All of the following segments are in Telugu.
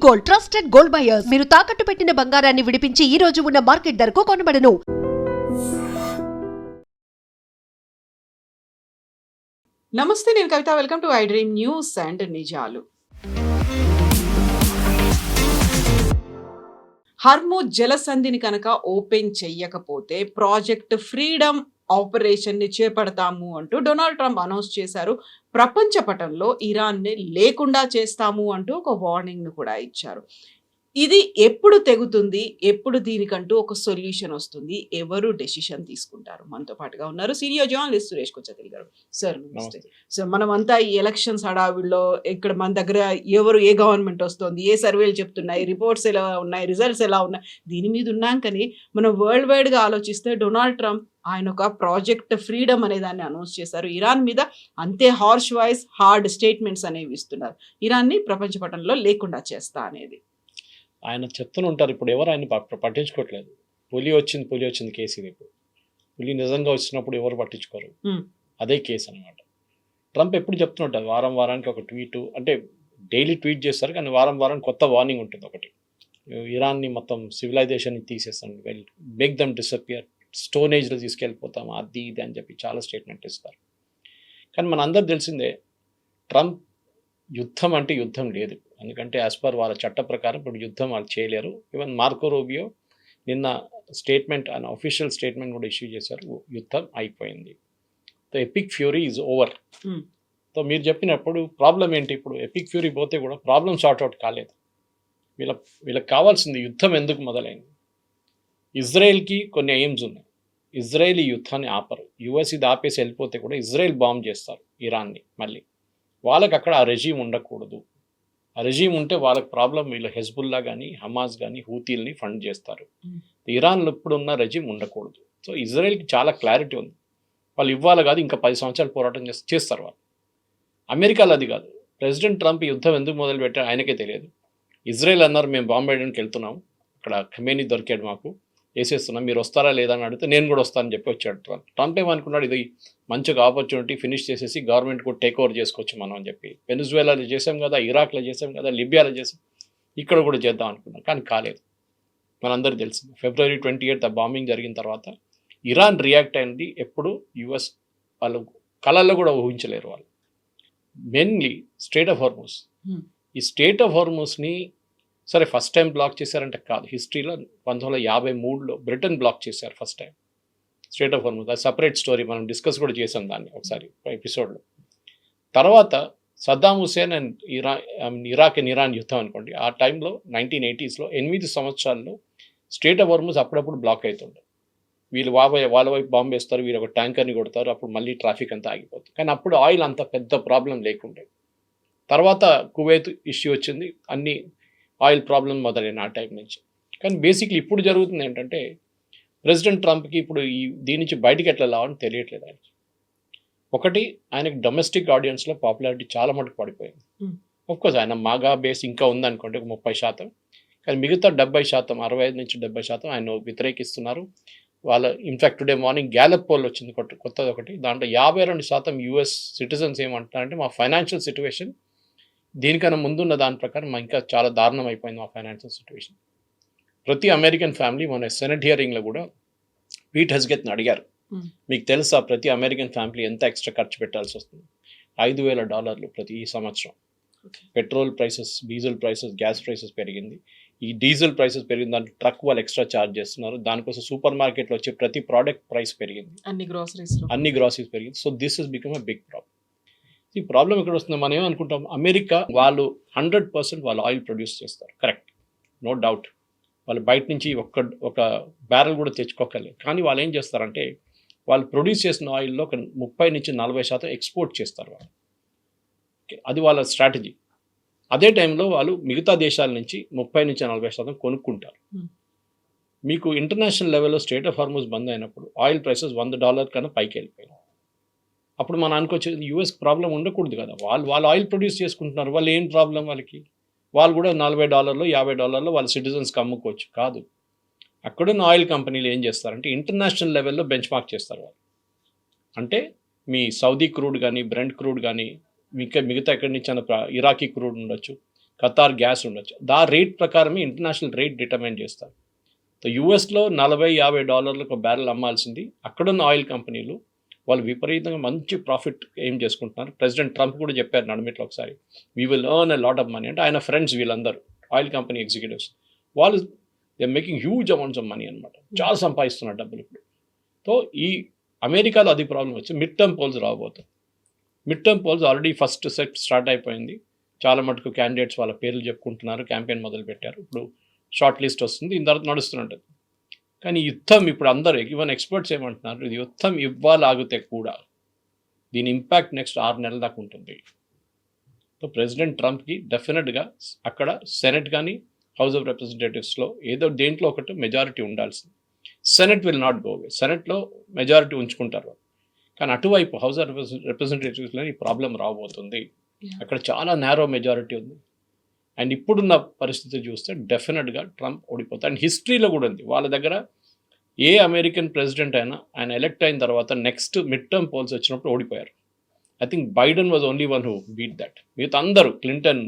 Gold, trusted gold buyers. మీరు తాకట్టు పెట్టిన బంగారాన్ని విడిపించి ఈ రోజు ఉన్న మార్కెట్ ధరకు కొనబడను. నమస్తే, నేను Kavitha. Welcome to I dream news and నిజాలు. హర్మూజ్ జలసంధిని కనుక ఓపెన్ చెయ్యకపోతే ప్రాజెక్ట్ ఫ్రీడమ్ ఆపరేషన్ ని చేపడతాము అంటూ డొనాల్డ్ ట్రంప్ అనౌన్స్ చేశారు. ప్రపంచ పటంలో ఇరాన్ని లేకుండా చేస్తాము అంటూ ఒక వార్నింగ్ ను కూడా ఇచ్చారు. ఇది ఎప్పుడు తెగుతుంది, ఎప్పుడు దీనికంటూ ఒక సొల్యూషన్ వస్తుంది, ఎవరు డెసిషన్ తీసుకుంటారు? మనతో పాటుగా ఉన్నారు సీనియర్ జర్నలిస్ట్ సురేష్ కొచ్చతిల్ గారు. సార్ నమస్తే. సో మనమంతా ఈ ఎలక్షన్స్ హడావిడిలో ఇక్కడ మన దగ్గర ఏ గవర్నమెంట్ వస్తుంది, ఏ సర్వేలు చెప్తున్నాయి, రిపోర్ట్స్ ఎలా ఉన్నాయి, రిజల్ట్స్ ఎలా ఉన్నాయి, దీని మీద ఉన్నాకని మనం వరల్డ్ వైడ్గా ఆలోచిస్తే డొనాల్డ్ ట్రంప్ ఆయన ఒక ప్రాజెక్ట్ ఫ్రీడమ్ అనే దాన్ని అనౌన్స్ చేశారు. ఇరాన్ మీద అంతే హార్ష్ వాయిస్, హార్డ్ స్టేట్మెంట్స్ అనేవి ఇస్తున్నారు. ఇరాన్ని ప్రపంచ పటంలో లేకుండా చేస్తా అనేది ఆయన చెప్తూనే ఉంటారు. ఇప్పుడు ఎవరు ఆయన పట్టించుకోవట్లేదు. పులి వచ్చింది కేసు ఇది. ఇప్పుడు పులి నిజంగా వచ్చినప్పుడు ఎవరు పట్టించుకోరు. అదే కేసు అనమాట. ట్రంప్ ఎప్పుడు చెప్తుంటారు, వారానికి ఒక ట్వీట్, అంటే డైలీ ట్వీట్ చేస్తారు, కానీ వారానికి కొత్త వార్నింగ్ ఉంటుంది. ఒకటి, ఇరాన్ని మొత్తం సివిలైజేషన్ తీసేస్తాం, మేక్ దమ్ డిసపియర్, స్టోన్ ఏజ్లో తీసుకెళ్ళిపోతాం, అది ఇది అని చెప్పి చాలా స్టేట్మెంట్ ఇస్తారు. కానీ మన అందరు తెలిసిందే, ట్రంప్ యుద్ధం అంటే యుద్ధం లేదు. ఎందుకంటే యాజ్ పర్ వాళ్ళ చట్ట ప్రకారం ఇప్పుడు యుద్ధం వాళ్ళు చేయలేరు. ఈవెన్ మార్కో రూబియో నిన్న స్టేట్మెంట్, ఆయన అఫీషియల్ స్టేట్మెంట్ కూడా ఇష్యూ చేశారు, యుద్ధం అయిపోయింది, the epic fury is over. So మీరు చెప్పినప్పుడు ప్రాబ్లం ఏంటి? ఇప్పుడు ఎపిక్ ఫ్యూరీ పోతే కూడా ప్రాబ్లం సార్ట్అవుట్ కాలేదు. వీళ్ళకి కావాల్సింది యుద్ధం ఎందుకు మొదలైంది? ఇజ్రాయెల్కి కొన్ని ఎయిమ్స్ ఉన్నాయి. ఇజ్రాయెల్ ఈ యుద్ధాన్ని ఆపరు. యుఎస్ ఇది ఆపేసి వెళ్ళిపోతే కూడా ఇజ్రాయెల్ బాంబ్ చేస్తారు ఇరాన్ని. మళ్ళీ వాళ్ళకి అక్కడ ఆ రెజీమ్ ఉండకూడదు. ఆ రెజీమ్ ఉంటే వాళ్ళకి ప్రాబ్లం. వీళ్ళు హెజ్బుల్లా కానీ, హమాస్ కానీ, హూతీల్ని ఫండ్ చేస్తారు. ఇరాన్లో ఇప్పుడున్న రెజీమ్ ఉండకూడదు. సో ఇజ్రాయెల్కి చాలా క్లారిటీ ఉంది. వాళ్ళు ఇవ్వాలి కాదు, ఇంకా 10 సంవత్సరాలు పోరాటం చేస్తారు వాళ్ళు. అమెరికాలో అది కాదు. ప్రెసిడెంట్ ట్రంప్ యుద్ధం ఎందుకు మొదలు పెట్టారు ఆయనకే తెలియదు. ఇజ్రాయెల్ అన్నారు, మేము బాంబు వేయడానికి వెళ్తున్నాము, అక్కడ ఖమేనీ దొరికాడు, మాకు వేసేస్తున్నాం, మీరు వస్తారా లేదా అని అడిగితే నేను కూడా వస్తానని చెప్పి వచ్చాడు ట్రంప్. ట్రంప్ ఏమనుకున్నాడు, ఇది మంచిగా ఆపర్చునిటీ, ఫినిష్ చేసేసి గవర్నమెంట్ కూడా టేక్ ఓవర్ చేసుకోవచ్చు మనం అని చెప్పి. వెనిజువేలాలో చేసాం కదా, ఇరాక్లో చేసాం కదా, లిబియాలో చేసాం, ఇక్కడ కూడా చేద్దాం అనుకున్నాం, కానీ కాలేదు. మనందరికీ తెలిసింది February 28 ఆ బాంబింగ్ జరిగిన తర్వాత ఇరాన్ రియాక్ట్ అయింది. ఎప్పుడు యుఎస్ వాళ్ళు కళల్లో కూడా ఊహించలేరు వాళ్ళు. Mainly strait of Hormuz. ఈ స్ట్రెయిట్ ఆఫ్ హార్మూజ్ని సరే ఫస్ట్ టైం బ్లాక్ చేశారంటే కాదు, హిస్టరీలో 1953లో బ్రిటన్ బ్లాక్ చేశారు first time strait of Hormuz. అది సపరేట్ స్టోరీ, మనం డిస్కస్ కూడా చేసాం దాన్ని ఒకసారి ఎపిసోడ్లో. తర్వాత Saddam Hussein and Iraq and Iran యుద్ధం అనుకోండి, ఆ టైంలో 1980sలో 8 సంవత్సరాల్లో స్ట్రెయిట్ ఆఫ్ హార్మూజ్ అప్పుడప్పుడు బ్లాక్ అవుతుండే. వీళ్ళు వాళ్ళ వైపు బాంబు వేస్తారు, వీళ్ళు ఒక ట్యాంకర్ని కొడతారు, అప్పుడు మళ్ళీ ట్రాఫిక్ అంతా ఆగిపోతుంది. కానీ అప్పుడు ఆయిల్ అంత పెద్ద ప్రాబ్లం లేకుండే. తర్వాత కువైత్ ఇష్యూ వచ్చింది, అన్ని ఆయిల్ ప్రాబ్లం మొదలైన ఆ టైం నుంచి. కానీ బేసిక్లీ ఇప్పుడు జరుగుతుంది ఏంటంటే, ప్రెసిడెంట్ ట్రంప్కి ఇప్పుడు దీని నుంచి బయటికి ఎట్లా రావాలని తెలియట్లేదు ఆయనకి. ఒకటి, ఆయనకి డొమెస్టిక్ ఆడియన్స్లో పాపులారిటీ చాలా మటుకు పడిపోయింది. ఆఫ్కోర్స్ ఆయన మాగా బేస్ ఇంకా ఉందనుకోండి, ఒక 30%, కానీ మిగతా 70%, 65-70% ఆయన వ్యతిరేకిస్తున్నారు. వాళ్ళ in fact today morning Gallup poll వచ్చింది కొత్తది ఒకటి, దాంట్లో 52% యుఎస్ సిటిజన్స్ ఏమంటున్నారంటే మా ఫైనాన్షియల్ సిచ్యువేషన్ దీనికన్నా ముందున్న దాని ప్రకారం ఇంకా చాలా దారుణం అయిపోయింది మా ఫైనాన్షియల్ సిచ్యువేషన్. ప్రతి అమెరికన్ ఫ్యామిలీ మన సెనెట్ హియరింగ్లో కూడా పీట్ హెజ్గెత్ని అడిగారు, మీకు తెలుసా ప్రతి అమెరికన్ ఫ్యామిలీ ఎంత ఎక్స్ట్రా ఖర్చు పెట్టాల్సి వస్తుంది? $5,000 ప్రతి సంవత్సరం. Petrol prices, diesel prices, gas prices పెరిగింది. ఈ డీజిల్ ప్రైసెస్ పెరిగిన దాంట్లో ట్రక్ వాళ్ళు ఎక్స్ట్రా ఛార్జ్ చేస్తున్నారు. దానికోసం సూపర్ మార్కెట్లో వచ్చే ప్రతి ప్రోడక్ట్ ప్రైస్ పెరిగింది, అన్ని గ్రాసరీస్ పెరిగింది. So this is become a big problem. ఈ ప్రాబ్లం ఎక్కడ వస్తుంది? మనం ఏమనుకుంటాం, అమెరికా వాళ్ళు 100% వాళ్ళు ఆయిల్ ప్రొడ్యూస్ చేస్తారు, కరెక్ట్, నో డౌట్. వాళ్ళు బయట నుంచి ఒక బ్యారెల్ కూడా తెచ్చుకోగలరు. కానీ వాళ్ళు ఏం చేస్తారంటే, వాళ్ళు ప్రొడ్యూస్ చేసిన ఆయిల్లో ఒక 30-40% ఎక్స్పోర్ట్ చేస్తారు వాళ్ళు. అది వాళ్ళ స్ట్రాటజీ. అదే టైంలో వాళ్ళు మిగతా దేశాల నుంచి 30-40% కొనుక్కుంటారు. మీకు ఇంటర్నేషనల్ లెవెల్లో స్ట్రెయిట్ ఆఫ్ హార్మూజ్ బంద్ అయినప్పుడు ఆయిల్ ప్రైసెస్ $100 కన్నా పైకి వెళ్ళిపోయాయి. అప్పుడు మనం అనుకోవచ్చు యూఎస్ ప్రాబ్లం ఉండకూడదు కదా, వాళ్ళు ఆయిల్ ప్రొడ్యూస్ చేసుకుంటున్నారు, వాళ్ళు ఏం ప్రాబ్లం వాళ్ళకి? వాళ్ళు కూడా $40, $50 వాళ్ళ సిటిజన్స్కి అమ్ముకోవచ్చు. కాదు, అక్కడున్న ఆయిల్ కంపెనీలు ఏం చేస్తారంటే ఇంటర్నేషనల్ లెవెల్లో బెంచ్ మార్క్ చేస్తారు వాళ్ళు. అంటే మీ సౌదీ క్రూడ్ కానీ, బ్రెంట్ క్రూడ్ కానీ, మిగతా ఎక్కడి నుంచి ఇరాకీ క్రూడ్ ఉండొచ్చు, ఖతార్ గ్యాస్ ఉండొచ్చు. రేట్ ప్రకారమే ఇంటర్నేషనల్ రేట్ డిటర్మైన్ చేస్తారు. సో యూఎస్లో $40-50 ఒక బ్యారెల్ అమ్మాల్సింది అక్కడున్న ఆయిల్ కంపెనీలు వాళ్ళు విపరీతంగా మంచి ప్రాఫిట్ ఏం చేసుకుంటున్నారు. ప్రెసిడెంట్ ట్రంప్ కూడా చెప్పారు నడుమిట్లో ఒకసారి, we will earn a lot of money. అంటే ఆయన ఫ్రెండ్స్ వీళ్ళందరూ ఆయిల్ కంపెనీ ఎగ్జిక్యూటివ్స్ వాళ్ళు they making huge amounts of money అనమాట. చాలా సంపాదిస్తున్నారు డబ్బులు ఇప్పుడు. సో ఈ అమెరికాలో అది ప్రాబ్లం వచ్చి మిడ్ టర్మ్ పోల్స్ రాబోతుంది. Mid term polls already first set start అయిపోయింది. చాలా మటుకు క్యాండిడేట్స్ వాళ్ళ పేర్లు చెప్పుకుంటున్నారు, క్యాంపెయిన్ మొదలు పెట్టారు. ఇప్పుడు షార్ట్ లిస్ట్ వస్తుంది, దీని తర్వాత నడుస్తుంటుంది. కానీ యుద్ధం ఇప్పుడు అందరూ ఈవెన్ ఎక్స్పర్ట్స్ ఏమంటున్నారు, ఇది యుద్ధం ఇవ్వాలాగితే కూడా దీని ఇంపాక్ట్ నెక్స్ట్ 6 నెలల దాకా ఉంటుంది. సో ప్రెసిడెంట్ ట్రంప్కి డెఫినెట్గా అక్కడ సెనెట్ కానీ హౌస్ ఆఫ్ రిప్రజెంటేటివ్స్లో ఏదో దేంట్లో ఒకటి మెజారిటీ ఉండాల్సింది. Senate will not go away, సెనెట్లో మెజారిటీ ఉంచుకుంటారు. కానీ అటువైపు హౌస్ ఆఫ్ రిప్రజెంటేటివ్స్లో ఈ ప్రాబ్లం రాబోతుంది. అక్కడ చాలా నేరో మెజారిటీ ఉంది. అండ్ ఇప్పుడున్న పరిస్థితి చూస్తే డెఫినెట్గా ట్రంప్ ఓడిపోతాడు. అండ్ హిస్టరీలో కూడా ఉంది, వాళ్ళ దగ్గర ఏ అమెరికన్ ప్రెసిడెంట్ అయినా ఆయన ఎలెక్ట్ అయిన తర్వాత నెక్స్ట్ మిడ్ టర్మ్ పోల్స్ వచ్చినప్పుడు ఓడిపోయారు. I think Biden was only one who beat that. మిగతా అందరూ క్లింటన్,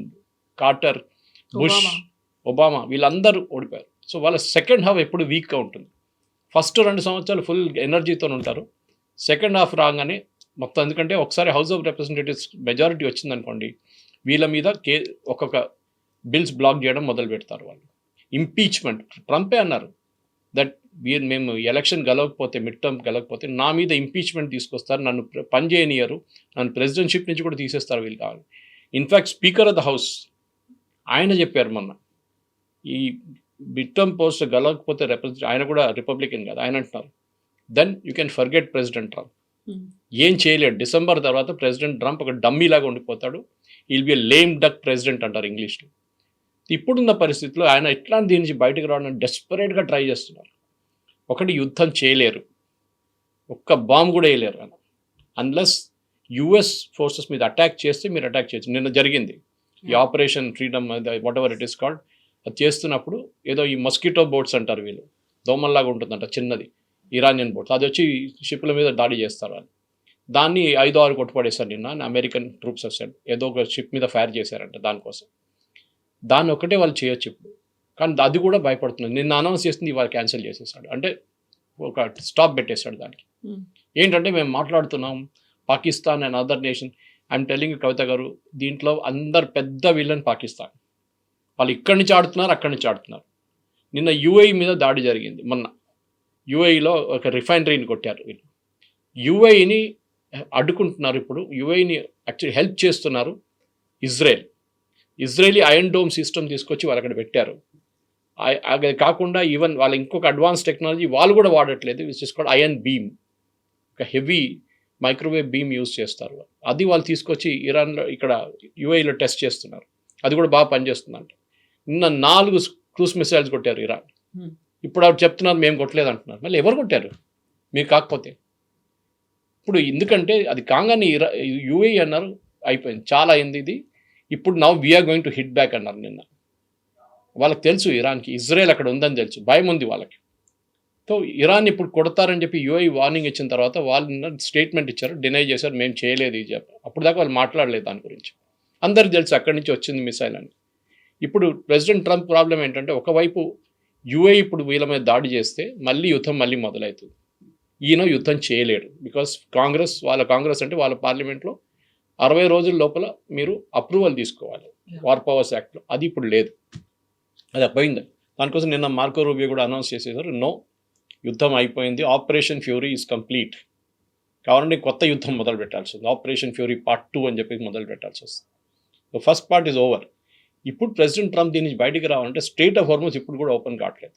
కార్టర్, బుష్, ఒబామా వీళ్ళందరూ ఓడిపోయారు. సో వాళ్ళ సెకండ్ హాఫ్ ఎప్పుడు వీక్గా ఉంటుంది. ఫస్ట్ 2 సంవత్సరాలు ఫుల్ ఎనర్జీతో ఉంటారు. సెకండ్ హాఫ్ రాగానే మొత్తం, ఎందుకంటే ఒకసారి హౌస్ ఆఫ్ రిప్రజెంటేటివ్స్ మెజారిటీ వచ్చిందనుకోండి, వీళ్ళ మీద ఒక్కొక్క బిల్స్ బ్లాక్ చేయడం మొదలు పెడతారు వాళ్ళు. ఇంపీచ్మెంట్, ట్రంపే అన్నారు దట్ మేము ఎలక్షన్ గెలవకపోతే, మిడ్ టర్మ్ గెలవకపోతే నా మీద ఇంపీచ్మెంట్ తీసుకొస్తారు, నన్ను పని చేయనియరు, నన్ను ప్రెసిడెన్షిప్ నుంచి కూడా తీసేస్తారు వీళ్ళు కావాలి. In fact speaker of the house ఆయన చెప్పారు మొన్న, ఈ మిడ్ టర్మ్ పోస్ట్ గెలవకపోతే ఆయన కూడా రిపబ్లికన్ కదా, ఆయన అంటున్నారు then you can forget President Trump. ఏం చేయలేడు. డిసెంబర్ తర్వాత ప్రెసిడెంట్ ట్రంప్ ఒక డమ్మీ లాగా ఉండిపోతాడు. Will be a lame duck president అంటారు ఇంగ్లీష్లో. ఇప్పుడున్న పరిస్థితిలో ఆయన ఇట్లాంటి దీని నుంచి బయటకు రావడానికి డెస్పరేట్గా ట్రై చేస్తున్నారు. ఒకటి, యుద్ధం చేయలేరు, ఒక్క బాంబు కూడా వేయలేరు ఆయన, అన్లెస్ యుఎస్ ఫోర్సెస్ మీద అటాక్ చేస్తే మీరు అటాక్ చేయొచ్చు. నిన్న జరిగింది ఈ operation freedom, what ever it is called, అది చేస్తున్నప్పుడు ఏదో ఈ మస్కిటో బోట్స్ అంటారు వీళ్ళు, దోమల్లాగా ఉంటుందంట చిన్నది, ఇరానియన్ బోట్స్, అది వచ్చి షిప్ల మీద దాడి చేస్తారు వాళ్ళు. దాన్ని 5-6 కొట్టుపడేశారు నిన్న అమెరికన్ ట్రూప్స్ వచ్చాడు. ఏదో ఒక షిప్ మీద ఫైర్ చేశారంట దానికోసం. దాన్ని ఒకటే వాళ్ళు చేయొచ్చు ఇప్పుడు, కానీ అది కూడా భయపడుతున్నారు. నిన్న అనౌన్స్ చేస్తుంది, ఇవాళ క్యాన్సిల్ చేసేసాడు. అంటే ఒక స్టాప్ పెట్టేశాడు దానికి. ఏంటంటే మేము మాట్లాడుతున్నాం Pakistan and other nation. I'm telling Kavitha garu, దీంట్లో అందరు పెద్ద విలన్ పాకిస్తాన్. వాళ్ళు ఇక్కడి నుంచి ఆడుతున్నారు, అక్కడి నుంచి ఆడుతున్నారు. నిన్న యూఏఈ మీద దాడి జరిగింది మొన్న. యూఏఈలో ఒక రిఫైనరీని కొట్టారు వీళ్ళు. యూఏఈని అడ్డుకుంటున్నారు ఇప్పుడు, యూఏఈని యాక్చువల్లీ హెల్ప్ చేస్తున్నారు ఇజ్రాయలీ ఐరన్ డోమ్ సిస్టమ్ తీసుకొచ్చి వాళ్ళు అక్కడ పెట్టారు. అది కాకుండా ఈవెన్ వాళ్ళ ఇంకొక అడ్వాన్స్ టెక్నాలజీ వాళ్ళు కూడా వాడట్లేదు, which is called iron beam. ఒక హెవీ మైక్రోవేవ్ బీమ్ యూజ్ చేస్తారు. అది వాళ్ళు తీసుకొచ్చి ఇరాన్లో ఇక్కడ యూఏఈలో టెస్ట్ చేస్తున్నారు. అది కూడా బాగా పనిచేస్తుందంట. నిన్న 4 క్రూజ్ మిసైల్స్ కొట్టారు ఇరాన్. ఇప్పుడు ఆవిడ చెప్తున్నారు మేము కొట్టలేదు అంటున్నారు. మళ్ళీ ఎవరు కొట్టారు మీరు కాకపోతే? ఇప్పుడు ఎందుకంటే అది కాగానే యూఏఈ అన్నారు, అయిపోయింది, చాలా అయింది ఇది, ఇప్పుడు now we're going to hit back అన్నారు నిన్న. వాళ్ళకి తెలుసు ఇరాన్కి ఇజ్రాయెల్ అక్కడ ఉందని తెలుసు, భయం ఉంది వాళ్ళకి. సో ఇరాన్ ఇప్పుడు కొడతారని చెప్పి యూఏఈ వార్నింగ్ ఇచ్చిన తర్వాత వాళ్ళు స్టేట్మెంట్ ఇచ్చారు, డినై చేశారు, మేము చేయలేదు ఇది చెప్పి. అప్పుడు దాకా వాళ్ళు మాట్లాడలేదు దాని గురించి. అందరికి తెలుసు అక్కడి నుంచి వచ్చింది మిసైల్ అని. ఇప్పుడు ప్రెసిడెంట్ ట్రంప్ ప్రాబ్లం ఏంటంటే, ఒకవైపు యూఏఈ ఇప్పుడు వీళ్ళ మీద దాడి చేస్తే మళ్ళీ యుద్ధం మళ్ళీ మొదలవుతుంది. ఈయన యుద్ధం చేయలేడు, బికాస్ కాంగ్రెస్ అంటే వాళ్ళ పార్లమెంట్లో 60 రోజుల లోపల మీరు అప్రూవల్ తీసుకోవాలి వార్ పవర్స్ యాక్ట్లో. అది ఇప్పుడు లేదు, అది పోయింది. దానికోసం నిన్న మార్కో రూబియో కూడా అనౌన్స్ చేసేసారు, నో యుద్ధం అయిపోయింది, ఆపరేషన్ ఫ్యూరీ ఈజ్ కంప్లీట్. కావాలంటే కొత్త యుద్ధం మొదలు పెట్టాల్సి ఉంది, ఆపరేషన్ ఫ్యూరీ పార్ట్ 2 అని చెప్పి మొదలు పెట్టాల్సి వస్తుంది. First part is over. ఇప్పుడు ప్రెసిడెంట్ ట్రంప్ దీని నుంచి బయటికి రావాలంటే స్ట్రెయిట్ ఆఫ్ హార్మోస్ ఇప్పుడు కూడా ఓపెన్ కావట్లేదు.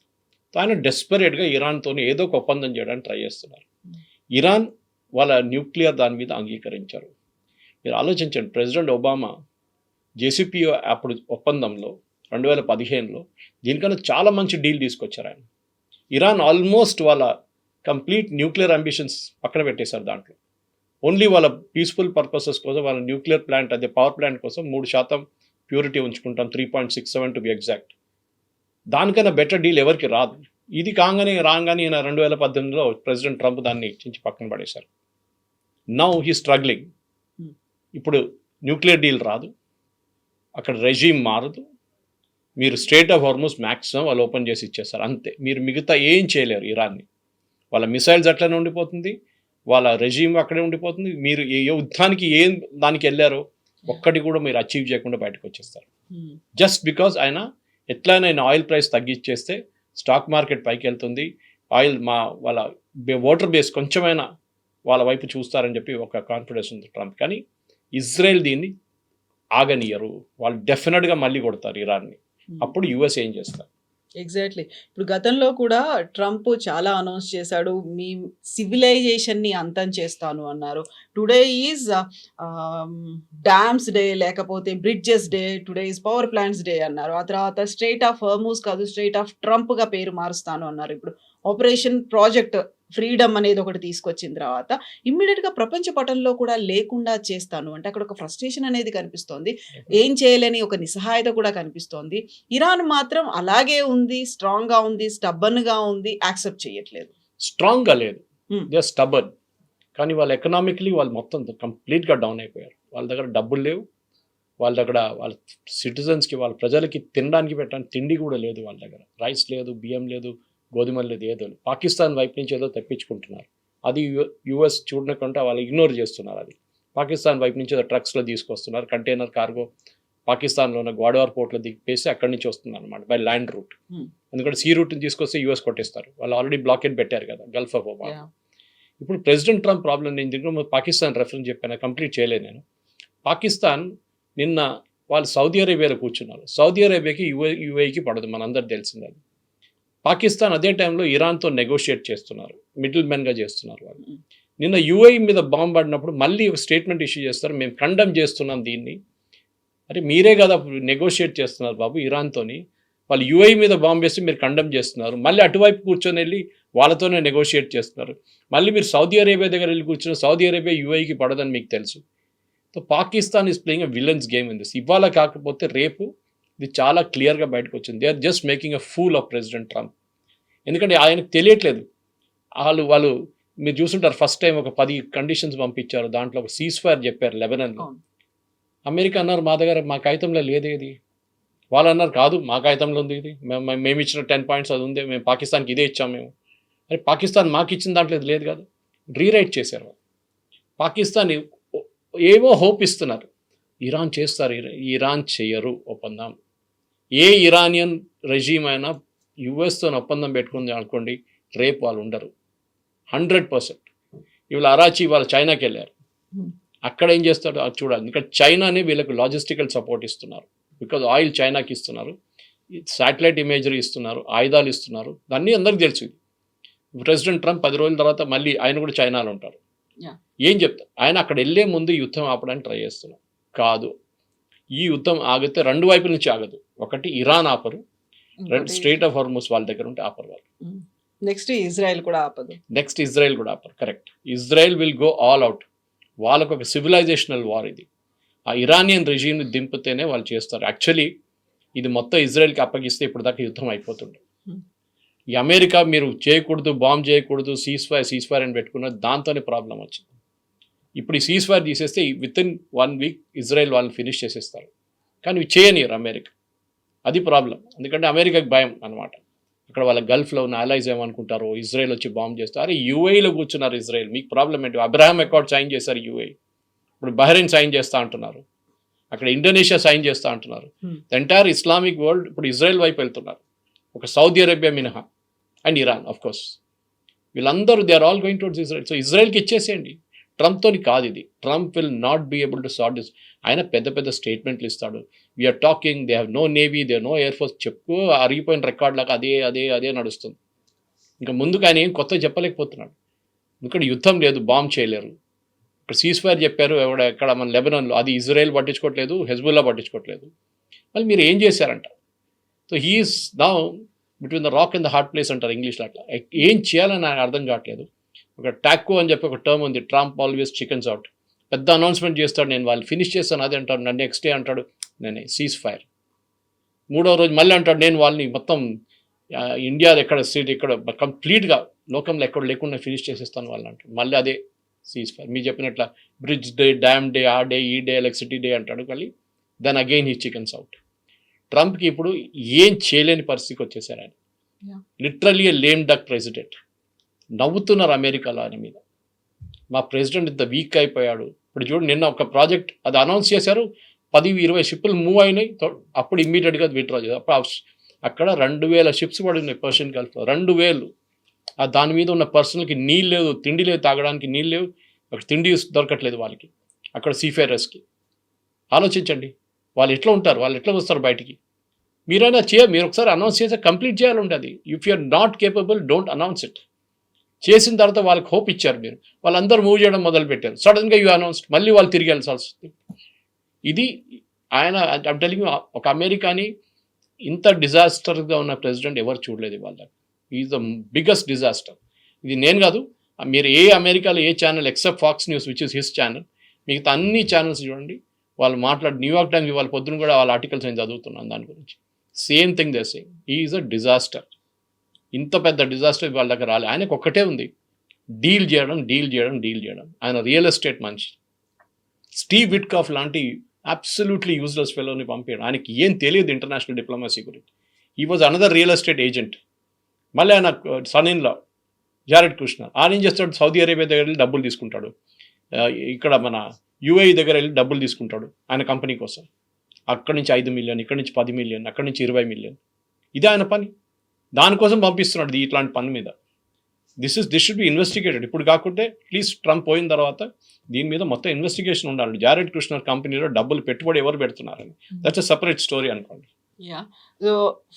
ఆయన డెస్పరేట్గా ఇరాన్తో ఏదో ఒక ఒప్పందం చేయడానికి ట్రై చేస్తున్నారు. ఇరాన్ వాళ్ళ న్యూక్లియర్ దాని మీద అంగీకరించారు. మీరు ఆలోచించండి, ప్రెసిడెంట్ ఒబామా జేసీపీఓ అప్పుడు ఒప్పందంలో 2015లో దీనికన్నా చాలా మంచి డీల్ తీసుకొచ్చారు ఆయన. ఇరాన్ ఆల్మోస్ట్ వాళ్ళ కంప్లీట్ న్యూక్లియర్ అంబిషన్స్ పక్కన పెట్టేశారు. దాంట్లో ఓన్లీ వాళ్ళ పీస్ఫుల్ పర్పసెస్ కోసం, వాళ్ళ న్యూక్లియర్ ప్లాంట్, అదే పవర్ ప్లాంట్ కోసం 3% ప్యూరిటీ ఉంచుకుంటాం, 3.67 టు బి ఎగ్జాక్ట్. దానికన్నా బెటర్ డీల్ ఎవరికి రాదు. ఇది రాగానే ఈయన 2018లో ప్రెసిడెంట్ ట్రంప్ దాన్ని ఇచ్చి పక్కన పడేశారు. Now he struggling. ఇప్పుడు న్యూక్లియర్ డీల్ రాదు, అక్కడ రెజీమ్ మారదు, మీరు స్ట్రేట్ ఆఫ్ హార్మోస్ మ్యాక్సిమం వాళ్ళు ఓపెన్ చేసి ఇచ్చేస్తారు అంతే. మీరు మిగతా ఏం చేయలేరు ఇరాన్ని. వాళ్ళ మిసైల్స్ అట్లనే ఉండిపోతుంది, వాళ్ళ రెజీమ్ అక్కడే ఉండిపోతుంది. మీరు ఏ యుద్ధానికి ఏం దానికి వెళ్ళారో ఒక్కటి కూడా మీరు అచీవ్ చేయకుండా బయటకు వచ్చేస్తారు. జస్ట్ బికాజ్ ఆయన ఎట్లయినా ఆయన ఆయిల్ ప్రైస్ తగ్గించేస్తే స్టాక్ మార్కెట్ పైకి వెళ్తుంది, ఆయిల్ వాళ్ళ ఓటర్ బేస్ కొంచెమైనా వాళ్ళ వైపు చూస్తారని చెప్పి ఒక కాన్ఫిడెన్స్ ఉంది ట్రంప్. కానీ ఇజ్రాయెల్ దీన్ని ఆగనియరు, వాళ్ళు డెఫినెట్గా మళ్ళీ కొడతారు ఇరాన్ని. అప్పుడు యుఎస్ ఏం చేస్తారు? ఎగ్జాక్ట్లీ. ఇప్పుడు గతంలో కూడా ట్రంప్ చాలా అనౌన్స్ చేశాడు, మీ సివిలైజేషన్ని అంతం చేస్తాను అన్నారు. టుడే ఈజ్ డ్యామ్స్ డే, లేకపోతే bridges day, today is power plants day అన్నారు. ఆ తర్వాత స్ట్రైట్ ఆఫ్ హర్మూజ్ కాదు, స్ట్రైట్ ఆఫ్ ట్రంప్గా పేరు మారుస్తాను అన్నారు. ఇప్పుడు ఆపరేషన్ ప్రాజెక్ట్ ఫ్రీడమ్ అనేది ఒకటి తీసుకొచ్చిన తర్వాత ఇమ్మీడియట్గా ప్రపంచ పటంలో కూడా లేకుండా చేస్తాను అంటే అక్కడ ఒక ఫ్రస్ట్రేషన్ అనేది కనిపిస్తోంది, ఏం చేయలేని ఒక నిస్సహాయత కూడా కనిపిస్తోంది. ఇరాన్ మాత్రం అలాగే ఉంది, స్ట్రాంగ్గా ఉంది, స్టబ్బన్గా ఉంది, యాక్సెప్ట్ చేయట్లేదు. స్ట్రాంగ్గా లేదు, దే ఆర్ స్టబర్న్. కానీ వాళ్ళు ఎకనామికలీ వాళ్ళు మొత్తం కంప్లీట్గా డౌన్ అయిపోయారు. వాళ్ళ దగ్గర డబ్బులు లేవు, వాళ్ళ దగ్గర వాళ్ళ సిటిజన్స్కి, వాళ్ళ ప్రజలకి తినడానికి పెట్టడానికి తిండి కూడా లేదు. వాళ్ళ దగ్గర రైస్ లేదు, బియ్యం లేదు, గోధుమలు లేదు, ఏదో పాకిస్తాన్ వైపు నుంచి ఏదో తెప్పించుకుంటున్నారు. అది యుఎస్ చూడకుండా వాళ్ళు ఇగ్నోర్ చేస్తున్నారు. అది పాకిస్తాన్ వైపు నుంచి ఏదో ట్రక్స్లో తీసుకొస్తున్నారు, కంటైనర్ కార్గో పాకిస్తాన్లో ఉన్న గ్వాడవార్ పోర్ట్లో దిగిపేసి అక్కడి నుంచి వస్తుంది అనమాట బై ల్యాండ్ రూట్. ఎందుకంటే సీ రూట్ని తీసుకొస్తే యుఎస్ కొట్టేస్తారు, వాళ్ళు ఆల్రెడీ బ్లాకేట్ పెట్టారు కదా గల్ఫ్ ఆఫ్ ఒమాన్. ఇప్పుడు ప్రెసిడెంట్ ట్రంప్ ప్రాబ్లం, నేను దీంట్లో పాకిస్తాన్ రెఫరెన్స్ చెప్పాను, కంప్లీట్ చేయలేదు నేను. పాకిస్తాన్ నిన్న వాళ్ళు సౌదీ అరేబియాలో కూర్చున్నారు. సౌదీ అరేబియాకి యుఏకి పడదు, మనందరికి తెలిసింది. అది పాకిస్తాన్ అదే టైంలో ఇరాన్తో నెగోషియేట్ చేస్తున్నారు, మిడిల్ మెన్గా చేస్తున్నారు వాళ్ళు. నిన్న యుఏఈ మీద బాంబు పడినప్పుడు మళ్ళీ ఒక స్టేట్మెంట్ ఇష్యూ చేస్తారు, మేము కండెమ్ చేస్తున్నాం దీన్ని. అరే మీరే కదా నెగోషియేట్ చేస్తున్నారు బాబు ఇరాన్తోని, వాళ్ళు యుఏఈ మీద బాంబు వేసి మీరు కండెమ్ చేస్తున్నారు, మళ్ళీ అటువైపు కూర్చొని వెళ్ళి వాళ్ళతోనే నెగోషియేట్ చేస్తున్నారు. మళ్ళీ మీరు సౌదీ అరేబియా దగ్గర వెళ్ళి కూర్చున్న సౌదీ అరేబియా యుఏఈకి పడదని మీకు తెలుసు. So Pakistan is playing a villain's game in this. ఇవాళ కాకపోతే రేపు ఇది చాలా క్లియర్గా బయటకు వచ్చింది. They are just making a fool of President Trump. ఎందుకంటే ఆయనకు తెలియట్లేదు. వాళ్ళు మీరు చూసుంటారు, ఫస్ట్ టైం ఒక 10 కండిషన్స్ పంపించారు, దాంట్లో ఒక సీజ్ ఫైర్ చెప్పారు లెబనాన్లో. అమెరికా అన్నారు మా దగ్గర మా కాగితంలో లేదేది, వాళ్ళు అన్నారు కాదు మా కాగితంలో ఉంది ఇది, మేము ఇచ్చిన 10 పాయింట్స్ అది ఉంది, మేము పాకిస్తాన్కి ఇదే ఇచ్చాం మేము. అరే పాకిస్తాన్ మాకు ఇచ్చిన దాంట్లో ఇది లేదు కదా, రీరైట్ చేశారు. పాకిస్తాన్ ఏవో హోప్ ఇస్తున్నారు, ఇరాన్ చేస్తారు, ఇరాన్ చేయరు ఒప్పందం. ఏ ఇరానియన్ రెజీమ్ అయినా యుఎస్తో ఒప్పందం పెట్టుకుంది అనుకోండి, రేపు వాళ్ళు ఉండరు 100%. ఇవాళ అరాచీ వాళ్ళు చైనాకి వెళ్ళారు, అక్కడ ఏం చేస్తాడు అది చూడాలి. ఎందుకంటే చైనానే వీళ్ళకి లాజిస్టికల్ సపోర్ట్ ఇస్తున్నారు, బికాజ్ ఆయిల్ చైనాకి ఇస్తున్నారు, శాటిలైట్ ఇమేజరీ ఇస్తున్నారు, ఆయుధాలు ఇస్తున్నారు, దాన్ని అందరికి తెలుసు. ప్రెసిడెంట్ ట్రంప్ 10 రోజుల తర్వాత మళ్ళీ ఆయన కూడా చైనాలో ఉంటారు. ఏం చెప్తారు ఆయన అక్కడ వెళ్ళే ముందు యుద్ధం ఆపడానికి ట్రై చేస్తున్నారు. కాదు, ఈ యుద్ధం ఆగితే 2 వైపుల నుంచి ఆగదు. ఒకటి ఇరాన్ ఆపరు, స్ట్రైట్ ఆఫ్ హార్మూజ్ వాళ్ళ దగ్గర ఉంటే ఆపరు వాళ్ళు. నెక్స్ట్ ఇజ్రాయెల్ కూడా ఆపరు. Correct, Israel will go all out. వాళ్ళకు ఒక సివిలైజేషనల్ వార్ ఇది. ఆ ఇరానియన్ రెజీమ్ని దింపితేనే వాళ్ళు చేస్తారు. యాక్చువల్లీ ఇది మొత్తం ఇజ్రాయెల్కి అప్పగిస్తే ఇప్పుడు దాకా యుద్ధం అయిపోతుండే. ఈ అమెరికా మీరు చేయకూడదు, బాంబ్ చేయకూడదు, సీజ్ ఫైర్ అని పెట్టుకున్న దాంతోనే ప్రాబ్లం వచ్చింది. ఇప్పుడు ఈ సీజ్ ఫైర్ తీసేస్తే విత్ ఇన్ 1 వీక్ ఇజ్రాయెల్ వాళ్ళని ఫినిష్ చేసేస్తారు. కానీ ఇవి చేయనియరు అమెరికా, అది ప్రాబ్లం. ఎందుకంటే అమెరికాకి భయం అనమాట. అక్కడ వాళ్ళ గల్ఫ్లో ఉన్న అలైజ్ ఏమనుకుంటారు, ఇజ్రాయెల్ వచ్చి బాంబ్ చేస్తారు. అరే యూఏఈలో కూర్చున్నారు ఇజ్రాయెల్, మీకు ప్రాబ్లం ఏంటి? అబ్రహాం అకార్డ్ సైన్ చేశారు యూఏఈ, ఇప్పుడు బహ్రెయిన్ సైన్ చేస్తూ అంటున్నారు, అక్కడ ఇండోనేషియా సైన్ చేస్తూ అంటున్నారు. ద ఎంటైర్ ఇస్లామిక్ వరల్డ్ ఇప్పుడు ఇజ్రాయెల్ వైపు వెళ్తున్నారు, ఒక సౌదీ అరేబియా మినహా, అండ్ ఇరాన్ ఆఫ్ కోర్స్. వీళ్ళందరూ they are all going towards Israel. So ఇజ్రాయెల్కి ఇచ్చేసేయండి. ట్రంప్తోని కాదు ఇది. Trump will not be able to sort this. ఆయన పెద్ద పెద్ద స్టేట్మెంట్లు ఇస్తాడు, we're talking, they have no navy, they no air force, చెప్పు అరిగిపోయిన రికార్డ్ లాగా అదే నడుస్తుంది. ఇంకా ముందుకు ఆయన ఏం కొత్తగా చెప్పలేకపోతున్నాడు. ఎందుకంటే యుద్ధం లేదు, బాంబ్ చేయలేరు. ఇక్కడ సీజ్ ఫైర్ చెప్పారు ఎక్కడ మన లెబనాన్లో, అది ఇజ్రాయెల్ పట్టించుకోవట్లేదు, హెజ్బుల్లా పట్టించుకోవట్లేదు. మళ్ళీ మీరు ఏం చేశారంట? So he's now between the rock and the hard place అంటారు ఇంగ్లీష్లో. అట్లా ఏం చేయాలని ఆయన అర్థం కావట్లేదు. ఒక టాకో అని చెప్పి ఒక టర్మ్ ఉంది, ట్రంప్ ఆల్వేస్ చికెన్స్ అవుట్. పెద్ద అనౌన్స్మెంట్ చేస్తాడు, నేను వాళ్ళు ఫినిష్ చేస్తాను అదే అంటాడు, నన్ను నెక్స్ట్ డే అంటాడు నేను సీజ్ ఫైర్. 3వ రోజు మళ్ళీ అంటాడు నేను వాళ్ళని మొత్తం ఇండియా ఎక్కడ స్ట్రీట్ ఇక్కడ కంప్లీట్గా లోకంలో ఎక్కడ లేకుండా ఫినిష్ చేసేస్తాను వాళ్ళు అంటాడు. మళ్ళీ అదే సీజ్ ఫైర్. మీరు చెప్పినట్ల బ్రిడ్జ్ డే, డ్యామ్ డే, ఆ డే, ఈ డే, ఎలక్ట్రిసిటీ డే అంటాడు. మళ్ళీ then again he chickens out. ట్రంప్కి ఇప్పుడు ఏం చేయలేని పరిస్థితికి వచ్చేసారు ఆయన. Literally lame duck president. నవ్వుతున్నారు అమెరికాలో ఆయన మీద. మా ప్రెసిడెంట్ ఇంత వీక్ అయిపోయాడు. ఇప్పుడు చూడండి, నిన్న ఒక ప్రాజెక్ట్ అది అనౌన్స్ చేశారు, 10-20 షిప్పులు మూవ్ అయినాయి. అప్పుడు ఇమ్మీడియట్గా విత్డ్రా చేశారు. అప్పుడు అక్కడ 2000 షిప్స్ పడి ఉన్నాయి పర్షియన్ గల్ఫ్లో. 2000. దాని మీద ఉన్న పర్సన్కి నీళ్ళు లేదు, తిండి లేదు, తాగడానికి నీళ్ళు లేవు, అక్కడ తిండి దొరకట్లేదు వాళ్ళకి, అక్కడ సీఫేరర్స్కి. ఆలోచించండి వాళ్ళు ఎట్లా ఉంటారు, వాళ్ళు ఎట్లా వస్తారు బయటికి. మీరైనా మీరు ఒకసారి అనౌన్స్ చేస్తే కంప్లీట్ చేయాలి ఉంటుంది. If you're not capable, don't announce it. చేసిన తర్వాత వాళ్ళకి హోప్ ఇచ్చారు మీరు, వాళ్ళందరూ మూవ్ చేయడం మొదలుపెట్టారు. సడన్గా యూ అనౌన్స్డ్, మళ్ళీ వాళ్ళు తిరిగి వెళ్ళాల్సి వస్తుంది. ఇది ఆయన ఐమ్ టెల్లింగ్ యూ, ఒక అమెరికాని ఇంత డిజాస్టర్గా ఉన్న ప్రెసిడెంట్ ఎవరు చూడలేదు ఇవాళ. Is the biggest disaster. ఇది నేను కాదు, మీరు ఏ అమెరికాలో ఏ channel except Fox News which is his channel, మిగతా అన్ని ఛానల్స్ చూడండి, వాళ్ళు న్యూయార్క్ టైమ్స్ ఇవాళ పొద్దున కూడా వాళ్ళ ఆర్టికల్స్ నేను చదువుతున్నాను దాని గురించి. Same thing they saying, is a disaster. ఇంత పెద్ద డిజాస్టర్ వాళ్ళ దగ్గర రాలేదు. ఆయనకు ఒక్కటే ఉంది, డీల్ చేయడం. ఆయన రియల్ ఎస్టేట్ మనిషి. స్టీవ్ విట్కాఫ్ లాంటి అబ్సల్యూట్లీ యూజ్లెస్ ఫెలోని పంపాడు. ఆయనకి ఏం తెలియదు ఇంటర్నేషనల్ డిప్లొమసీ గురించి. He was another real estate agent. మళ్ళీ ఆయన son in law Jared Kushner, ఆయన ఏం చేస్తాడు, సౌదీ అరేబియా దగ్గర వెళ్ళి డబ్బులు తీసుకుంటాడు, ఇక్కడ మన యుఏఈ దగ్గర వెళ్ళి డబ్బులు తీసుకుంటాడు ఆయన కంపెనీ కోసం. అక్కడి నుంచి 5 మిలియన్, ఇక్కడి నుంచి 10 మిలియన్, అక్కడి నుంచి 20 మిలియన్. ఇదే ఆయన పని. దానికోసం పంపిస్తున్నాడు ఇట్లాంటి పని మీద. This should be investigated. ఇప్పుడు కాకుంటే అట్లీస్ట్ ట్రంప్ పోయిన తర్వాత దీని మీద మొత్తం ఇన్వెస్టిగేషన్ ఉండాలి. జారెడ్ కుష్నర్ కంపెనీలో డబ్బులు పెట్టుబడి ఎవరు పెడుతున్నారని. దట్స్ అ సపరేట్ స్టోరీ అనుకోండి. Yeah. So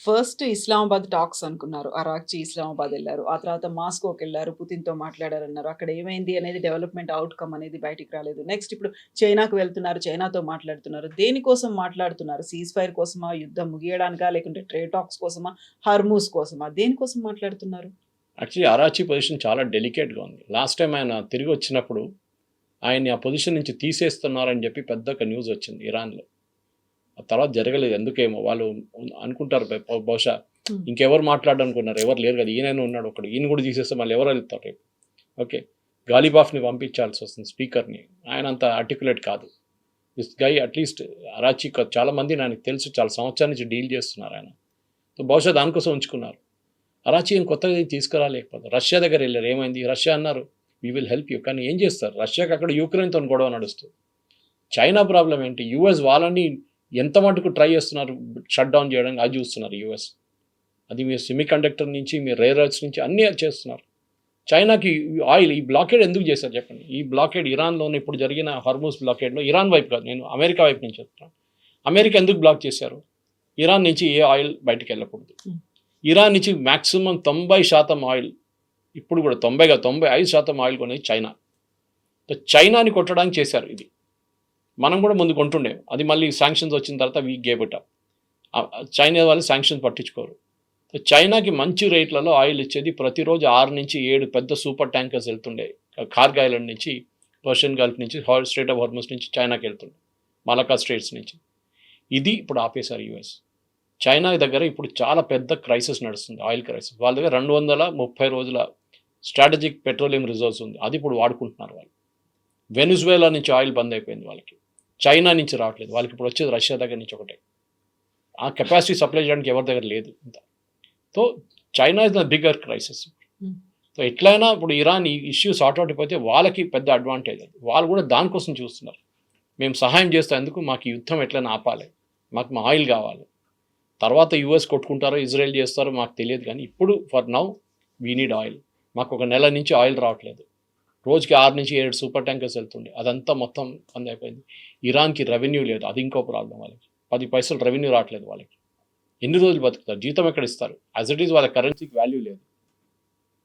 first Islamabad talks అనుకున్నారు, అరాక్చి ఇస్లామాబాద్ వెళ్ళారు, ఆ తర్వాత మాస్కోకి వెళ్ళారు, పుతిన్తో మాట్లాడారన్నారు. అక్కడ ఏమైంది అనేది డెవలప్మెంట్ అవుట్కమ్ అనేది బయటికి రాలేదు. నెక్స్ట్ ఇప్పుడు చైనాకు వెళ్తున్నారు, చైనాతో మాట్లాడుతున్నారు. దేనికోసం మాట్లాడుతున్నారు? సీజ్ ఫైర్ కోసమా, యుద్ధం ముగియడానికా, లేకుంటే ట్రేడ్ టాక్స్ కోసమా, హర్మూస్ కోసమా, దేనికోసం మాట్లాడుతున్నారు? యాక్చువల్లీ అరాచీ పొజిషన్ చాలా డెలికేట్గా ఉంది. లాస్ట్ టైం ఆయన తిరిగి వచ్చినప్పుడు ఆయన్ని ఆ పొజిషన్ నుంచి తీసేస్తున్నారని చెప్పి పెద్ద న్యూస్ వచ్చింది ఇరాన్లో. ఆ తర్వాత జరగలేదు. ఎందుకేమో వాళ్ళు అనుకుంటారు బహుశా ఇంకెవరు మాట్లాడనుకున్నారు, ఎవరు లేరు కదా, ఈయన ఉన్నాడు ఒకడు, ఈయన కూడా తీసేస్తే మళ్ళీ ఎవరు వెళ్తారు రేపు. ఓకే, గాలిబాఫ్ని పంపించాల్సి వస్తుంది, స్పీకర్ని. ఆయన అంత ఆర్టికులేట్ కాదు. దిస్ గై అట్లీస్ట్ అరాచీ చాలామంది ఆయనకు తెలుసు, చాలా సంవత్సరాల నుంచి డీల్ చేస్తున్నారు ఆయన. సో బహుశా దానికోసం ఉంచుకున్నారు. అరాచీ ఏం కొత్తగా తీసుకురాలేకపోతే రష్యా దగ్గర వెళ్ళారు. ఏమైంది? రష్యా అన్నారు వీ విల్ హెల్ప్ యూ, కానీ ఏం చేస్తారు? రష్యాకి అక్కడ యూక్రెయిన్తో గొడవ నడుస్తుంది. చైనా ప్రాబ్లం ఏంటి? యూఎస్ వాళ్ళని ఎంత మటుకు ట్రై చేస్తున్నారు షట్ డౌన్ చేయడానికి, అది చూస్తున్నారు యూఎస్. అది మీరు సెమీ కండక్టర్ నుంచి, మీరు రేర్ ఎర్త్స్ నుంచి అన్నీ చేస్తున్నారు. చైనాకి ఆయిల్ ఈ బ్లాకేడ్ ఎందుకు చేశారు చెప్పండి? ఈ బ్లాకేడ్ ఇరాన్లోనే ఇప్పుడు జరిగిన హర్మూస్ బ్లాకేడ్లో, ఇరాన్ వైపు కాదు, నేను అమెరికా వైపు నుంచి చెప్తున్నాను. అమెరికా ఎందుకు బ్లాక్ చేశారు? ఇరాన్ నుంచి ఏ ఆయిల్ బయటకు వెళ్ళకూడదు. ఇరాన్ నుంచి మ్యాక్సిమం 90% ఆయిల్, ఇప్పుడు కూడా 95% ఆయిల్ కొనేది చైనా. చైనాని కొట్టడానికి చేశారు ఇది. మనం కూడా ముందు కొంటుండే, అది మళ్ళీ శాంక్షన్స్ వచ్చిన తర్వాత we gave it up. China వాళ్ళు శాంక్షన్స్ పట్టించుకోరు. చైనాకి మంచి రేట్లలో ఆయిల్ ఇచ్చేది. ప్రతిరోజు 6 నుంచి 7 పెద్ద సూపర్ ట్యాంకర్స్ వెళ్తుండే కార్గ్ ఐలాండ్ నుంచి, పర్షియన్ గల్ఫ్ నుంచి, స్ట్రేట్ ఆఫ్ హార్మస్ నుంచి చైనాకి వెళ్తుండే, మలకా స్ట్రేట్స్ నుంచి. ఇది ఇప్పుడు ఆపేశారు యూఎస్. చైనా దగ్గర ఇప్పుడు చాలా పెద్ద క్రైసిస్ నడుస్తుంది, ఆయిల్ క్రైసిస్. వాళ్ళ దగ్గర 230 రోజుల స్ట్రాటజిక్ పెట్రోలియం రిజర్వ్స్ ఉంది, అది ఇప్పుడు వాడుకుంటున్నారు వాళ్ళు. వెనిజువేలా నుంచి ఆయిల్ బంద్ అయిపోయింది వాళ్ళకి, చైనా నుంచి రావట్లేదు వాళ్ళకి, ఇప్పుడు వచ్చేది రష్యా దగ్గర నుంచి ఒకటే. ఆ కెపాసిటీ సప్లై చేయడానికి ఎవరి దగ్గర లేదు ఇంత. So China is the bigger crisis. So ఎట్లయినా ఇప్పుడు ఇరాన్ ఈ ఇష్యూ సార్ట్ అవుట్ అయిపోతే వాళ్ళకి పెద్ద అడ్వాంటేజ్. అది వాళ్ళు కూడా దానికోసం చూస్తున్నారు, మేము సహాయం చేస్తాం, ఎందుకు మాకు యుద్ధం ఎట్లయినా ఆపాలి, మాకు మా ఆయిల్ కావాలి. తర్వాత యూఎస్ కొట్టుకుంటారో ఇజ్రాయెల్ చేస్తారో మాకు తెలియదు, కానీ ఇప్పుడు for now we need oil. మాకు ఒక నెల నుంచి ఆయిల్ రావట్లేదు, రోజుకి 6 నుంచి 7 సూపర్ ట్యాంకర్స్ వెళ్తుండే, అదంతా మొత్తం బంద్ అయిపోయింది. ఇరాన్కి రెవెన్యూ లేదు, అది ఇంకో ప్రాబ్లం. వాళ్ళకి 10 పైసలు రెవెన్యూ రావట్లేదు. వాళ్ళకి ఎన్ని రోజులు బతుకుతారు? జీతం ఎక్కడ ఇస్తారు? యాజ్ ఇట్ ఈస్ వాళ్ళ కరెన్సీకి వాల్యూ లేదు.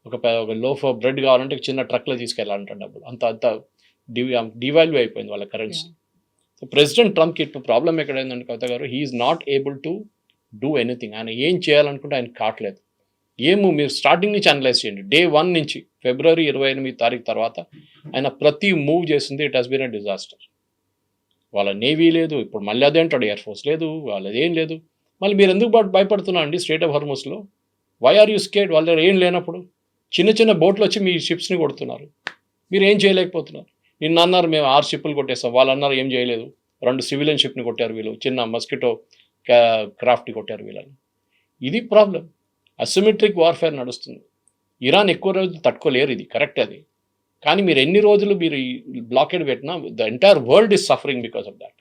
ఒక లోఫ్ ఆఫ్ బ్రెడ్ కావాలంటే చిన్న ట్రక్లో తీసుకెళ్ళాలంట డబ్బులు, అంత డివాల్యూ అయిపోయింది వాళ్ళ కరెన్సీ. సో ప్రెసిడెంట్ ట్రంప్కి ఇప్పుడు ప్రాబ్లం ఎక్కడైందంటే Kavitha garu, he's not able to do anything. ఆయన ఏం చేయాలనుకుంటే ఆయన కావట్లేదు. మీరు స్టార్టింగ్ నుంచి అనలైజ్ చేయండి. Day 1 నుంచి ఫిబ్రవరి 28 తారీఖు తర్వాత ఆయన ప్రతి మూవ్ చేసింది it has been a disaster. వాళ్ళ నేవీ లేదు, ఇప్పుడు మళ్ళీ అదే అంటాడు, ఎయిర్ ఫోర్స్ లేదు, వాళ్ళది ఏం లేదు. మళ్ళీ మీరు ఎందుకు భయపడుతున్నారు అండి స్ట్రేట్ ఆఫ్ హార్మస్లో? Why are you scared? వాళ్ళ దగ్గర ఏం లేనప్పుడు చిన్న చిన్న బోట్లు వచ్చి మీ షిప్స్ని కొడుతున్నారు, మీరు ఏం చేయలేకపోతున్నారు. నిన్న అన్నారు మేము 6 షిప్పులు కొట్టేస్తాం, వాళ్ళు అన్నారు ఏం చేయలేదు. 2 సివిలియన్ షిప్ని కొట్టారు వీళ్ళు, చిన్న మస్కిటో క్రాఫ్ట్ని కొట్టారు వీళ్ళని. ఇది ప్రాబ్లం. అసిమెట్రిక్ వార్ఫేర్ నడుస్తుంది. ఇరాన్ ఎక్కువ రోజులు తట్టుకోలేరు, ఇది కరెక్ట్ అది. కానీ మీరు ఎన్ని రోజులు మీరు ఈ బ్లాకేడ్ పెట్టినా the entire world is suffering because of that.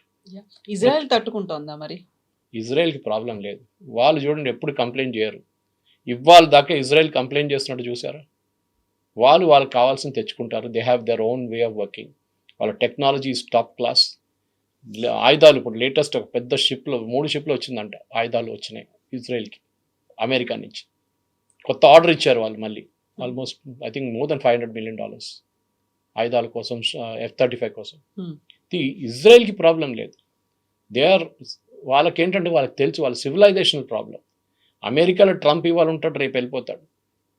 Israel తట్టుకుంటోందా మరి? ఇజ్రాయెల్కి ప్రాబ్లం లేదు. వాళ్ళు చూడండి ఎప్పుడు కంప్లైంట్ చేయరు. ఇవాళ దాకా ఇజ్రాయెల్ కంప్లైంట్ చేస్తున్నట్టు చూసారా? వాళ్ళకి కావాల్సింది తెచ్చుకుంటారు. They have their own way of working. వాళ్ళ టెక్నాలజీ ఈజ్ టాప్ క్లాస్. ఆయుధాలు ఇప్పుడు లేటెస్ట్ ఒక పెద్ద షిప్లో 3 షిప్లు వచ్చిందంట, ఆయుధాలు వచ్చినాయి ఇజ్రాయెల్కి అమెరికా నుంచి. కొత్త ఆర్డర్ ఇచ్చారు వాళ్ళు మళ్ళీ, almost I think more than $500 million ఆయుధాల కోసం, F-35 కోసం. ఇజ్రాయెల్కి ప్రాబ్లం లేదు. వాళ్ళకేంటంటే వాళ్ళకి తెలుసు వాళ్ళ సివిలైజేషనల్ ప్రాబ్లం. అమెరికాలో ట్రంప్ ఇవాళ ఉంటాడు, రేపు వెళ్ళిపోతాడు.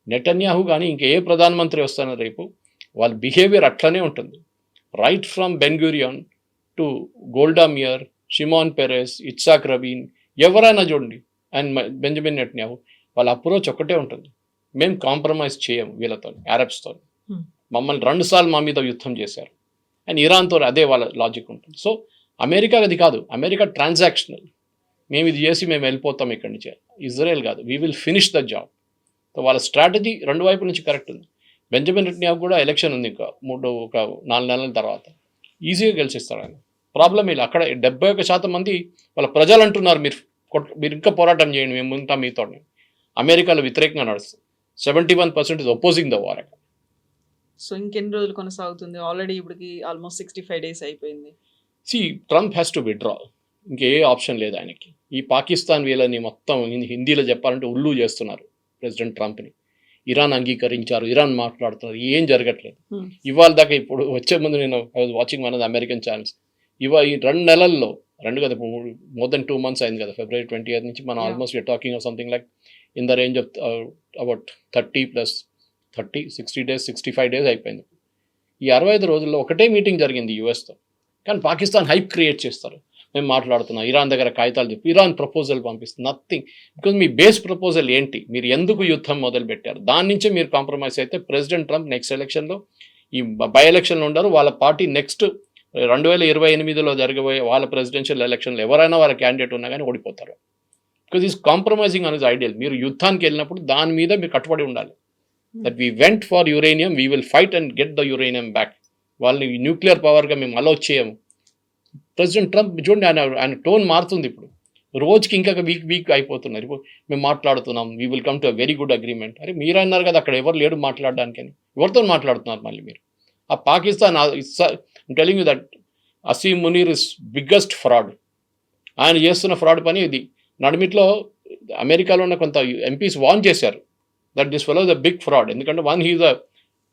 నెటన్యాహు కానీ ఇంకా ఏ ప్రధానమంత్రి వస్తానో రేపు వాళ్ళ బిహేవియర్ అట్లనే ఉంటుంది. Right from Ben Gurion to Golda Meir, Shimon Peres, Yitzhak Rabin, ఎవరైనా చూడండి, అండ్ బెంజమిన్ నెటన్యాహు, వాళ్ళ అప్రోచ్ ఒకటే ఉంటుంది. మేము కాంప్రమైజ్ చేయము వీళ్ళతో, అరబ్స్తో. మమ్మల్ని 2 సార్లు మా మీద యుద్ధం చేశారు. అండ్ ఇరాన్తో అదే వాళ్ళ లాజిక్ ఉంటుంది. సో అమెరికా అది కాదు, అమెరికా ట్రాన్సాక్షనల్. మేము ఇది చేసి మేము వెళ్ళిపోతాం ఇక్కడి నుంచి. ఇజ్రాయెల్ కాదు, we will finish the job. So వాళ్ళ స్ట్రాటజీ 2 వైపుల నుంచి కరెక్ట్ ఉంది. బెంజమిన్ నెటన్యాహు కూడా ఎలక్షన్ ఉంది ఇంకా ఒక 4 నెలల తర్వాత, ఈజీగా గెలిచిస్తారు ఆయన. ప్రాబ్లం ఇలా అక్కడ 71% మంది వాళ్ళ ప్రజలు అంటున్నారు మీరు ఇంకా పోరాటం చేయండి, మేము ఉంటాం మీతో. అమెరికాలో వ్యతిరేకంగా నడుస్తుంది. 71% ఇస్ ఒపోజింగ్ ద వార్. సో ఇంకెన్ని రోజులు కొనసాగుతుంది? ఆల్రెడీ ఇప్పటికి ఆల్మోస్ట్ 65 days అయిపోయింది. Trump has to withdraw. ఇంకే ఆప్షన్ లేదు ఆయనకి. ఈ పాకిస్తాన్ వీళ్ళని మొత్తం హిందీలో చెప్పాలంటే ఉల్లు చేస్తున్నారు ప్రెసిడెంట్ ట్రంప్ని. ఇరాన్ అంగీకరించారు, ఇరాన్ మాట్లాడుతున్నారు, ఏం జరగట్లేదు. ఇవాళ దాకా ఇప్పుడు వచ్చే ముందు నేను I was watching one of the American channels. ఈ 2 నెలల్లో, 2 కదా, మోర్ దెన్ 2 months అయింది కదా, February 20th నుంచి మనం almost we're talking of something like in the range of about 30 + 30 60 days 65 days అయిపోయింది. ఈ 65 రోజుల్లో ఒకటే మీటింగ్ జరిగింది యుఎస్తో. కానీ పాకిస్తాన్ హైప్ క్రియేట్ చేస్తారు, మేము మాట్లాడుతున్నాం, ఇరాన్ దగ్గర కాగితాలు చెప్పి ఇరాన్ ప్రపోజల్ పంపిస్తుంది. Nothing. Because me base proposal ఏంటి, మీరు ఎందుకు యుద్ధం మొదలు పెట్టారు, దాని నుంచే మీరు కాంప్రమైజ్ అయితే ప్రెసిడెంట్ ట్రంప్ నెక్స్ట్ ఎలక్షన్లో, ఈ బై ఎలక్షన్లో ఉండరు. వాళ్ళ పార్టీ నెక్స్ట్ 2028లో జరగబోయే వాళ్ళ ప్రెసిడెన్షియల్ ఎలక్షన్లో ఎవరైనా వాళ్ళ క్యాండిడేట్ ఉన్నా కానీ ఓడిపోతారు. Because is compromising on his ideal. మీరు యుద్ధానికి వెళ్ళినప్పుడు దాని మీద మీరు కట్టుబడి ఉండాలి. That we went for uranium, we will fight and get the uranium back. వాళ్ళని న్యూక్లియర్ పవర్గా మేము అలౌ చేయము. ప్రెసిడెంట్ ట్రంప్ చూడండి, ఆయన టోన్ మారుతుంది. ఇప్పుడు రోజుకి ఇంకా వీక్ అయిపోతున్నారు. ఇప్పుడు మేము మాట్లాడుతున్నాం, we will come to a very good agreement. అరే మీరు అన్నారు కదా అక్కడ ఎవరు లేడు మాట్లాడడానికని, ఎవరితో మాట్లాడుతున్నారు మళ్ళీ మీరు? ఆ Pakistan, I'm telling you that Asim Munir is biggest fraud. ఆయన చేస్తున్న ఫ్రాడ్ పని ఇది. నడిమిట్లో అమెరికాలో ఉన్న కొంత ఎంపీస్ వార్న్ చేశారు that this fellow is a big fraud. ఎందుకంటే he's a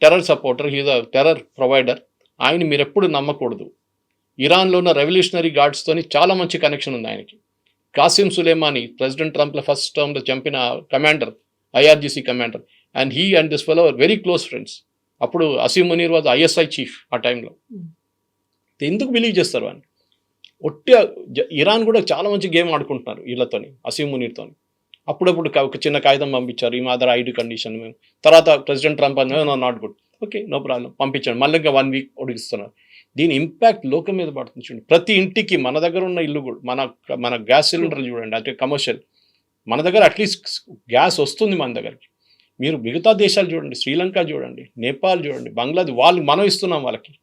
terror supporter, he's a terror provider. ఆయన మీరు ఎప్పుడు నమ్మకూడదు. ఇరాన్లో ఉన్న రెవల్యూషనరీ గార్డ్స్తోని చాలా మంచి కనెక్షన్ ఉంది ఆయనకి. కాసిం సులేమానీ ప్రెసిడెంట్ ట్రంప్ల ఫస్ట్ టర్మ్లో చంపిన commander, IRGC commander, and he and this fellow are very close friends. అప్పుడు Asim Munir was ISI chief ఆ టైంలో. ఎందుకు బిలీవ్ చేస్తారు అని? ఒట్టి ఇరాన్ కూడా చాలా మంచి గేమ్ ఆడుకుంటున్నారు వీళ్ళతోని, అసీమ్ మునీర్తోని. అప్పుడప్పుడు ఒక చిన్న కాగితం పంపించారు, ఈ మాదర్ ఐడి కండిషన్ మేము. తర్వాత ప్రెసిడెంట్ ట్రంప్ అన్న not good, okay no problem పంపించాడు. మళ్ళీ ఇంకా 1 week ఉడికిస్తున్నారు. దీని ఇంపాక్ట్ లోకం మీద పడుతుంది. చూడండి, ప్రతి ఇంటికి మన దగ్గర ఉన్న ఇల్లు కూడా, మన గ్యాస్ సిలిండర్లు చూడండి, అంటే కమర్షియల్, మన దగ్గర అట్లీస్ట్ గ్యాస్ వస్తుంది మన దగ్గరికి. మీరు మిగతా దేశాలు చూడండి, శ్రీలంక చూడండి, నేపాల్ చూడండి, బంగ్లాదేశ్, మనం ఇస్తున్నాం వాళ్ళకి,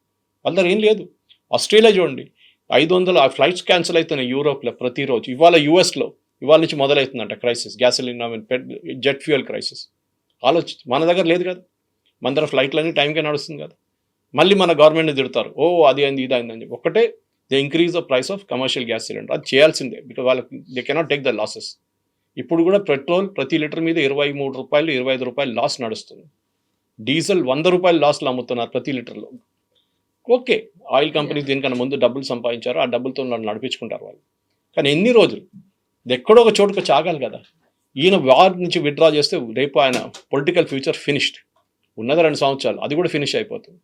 వాళ్ళ దగ్గర ఏం లేదు. ఆస్ట్రేలియా చూడండి, 500 ఫ్లైట్స్ క్యాన్సిల్ అవుతున్నాయి యూరోప్లో ప్రతిరోజు. ఇవాళ యూఎస్లో ఇవాళ నుంచి మొదలవుతుందంట crisis, gasoline jet fuel crisis. ఆలోచించి, మన దగ్గర లేదు కదా, మన దగ్గర ఫ్లైట్లన్నీ టైంకే నడుస్తుంది కదా. మళ్ళీ మన గవర్నమెంట్ని తిడతారు, ఓ అది అయింది ఇది అయిందని చెప్పి. ఒకటే, they increase the price of commercial gas cylinder. అది చేయాల్సిందే, బికాజ్ వాళ్ళకి they cannot take the losses. ఇప్పుడు కూడా పెట్రోల్ ప్రతి లీటర్ మీద ₹23, ₹25 లాస్ నడుస్తుంది. డీజిల్ ₹100 లాస్లు అమ్ముతున్నారు ప్రతి లీటర్లో. ఓకే, ఆయిల్ కంపెనీస్ దీనికన్నా ముందు డబ్బులు సంపాదించారు, ఆ డబ్బులతో నడిపించుకుంటారు వాళ్ళు. కానీ ఎన్ని రోజులు ఎక్కడో ఒక చోటుకు చాగాలి కదా. ఈయన వార్ నుంచి విత్డ్రా చేస్తే రేపు ఆయన పొలిటికల్ ఫ్యూచర్ ఫినిష్డ్. ఉన్నది 2 సంవత్సరాలు, అది కూడా ఫినిష్ అయిపోతుంది.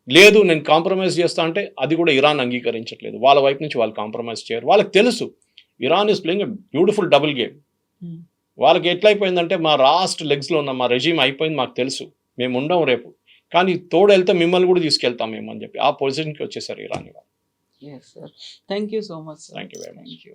లేదు నేను కాంప్రమైజ్ చేస్తా అంటే అది కూడా ఇరాన్ అంగీకరించట్లేదు. వాళ్ళ వైపు నుంచి వాళ్ళు కాంప్రమైజ్ చేయరు. వాళ్ళకి తెలుసు Iran is playing a beautiful double game. వాళ్ళకి ఎట్లయిపోయిందంటే, మా లాస్ట్ లెగ్స్లో ఉన్న మా రెజీమ్ అయిపోయింది, మాకు తెలుసు, మేము ఉండం రేపు, కానీ తోడు వెళ్తే మిమ్మల్ని కూడా తీసుకెళ్తాం మేము అని చెప్పి ఆ పొజిషన్కి వచ్చేసారు Iran. Yes sir. Thank you so much sir. Thank you very much. Thank you.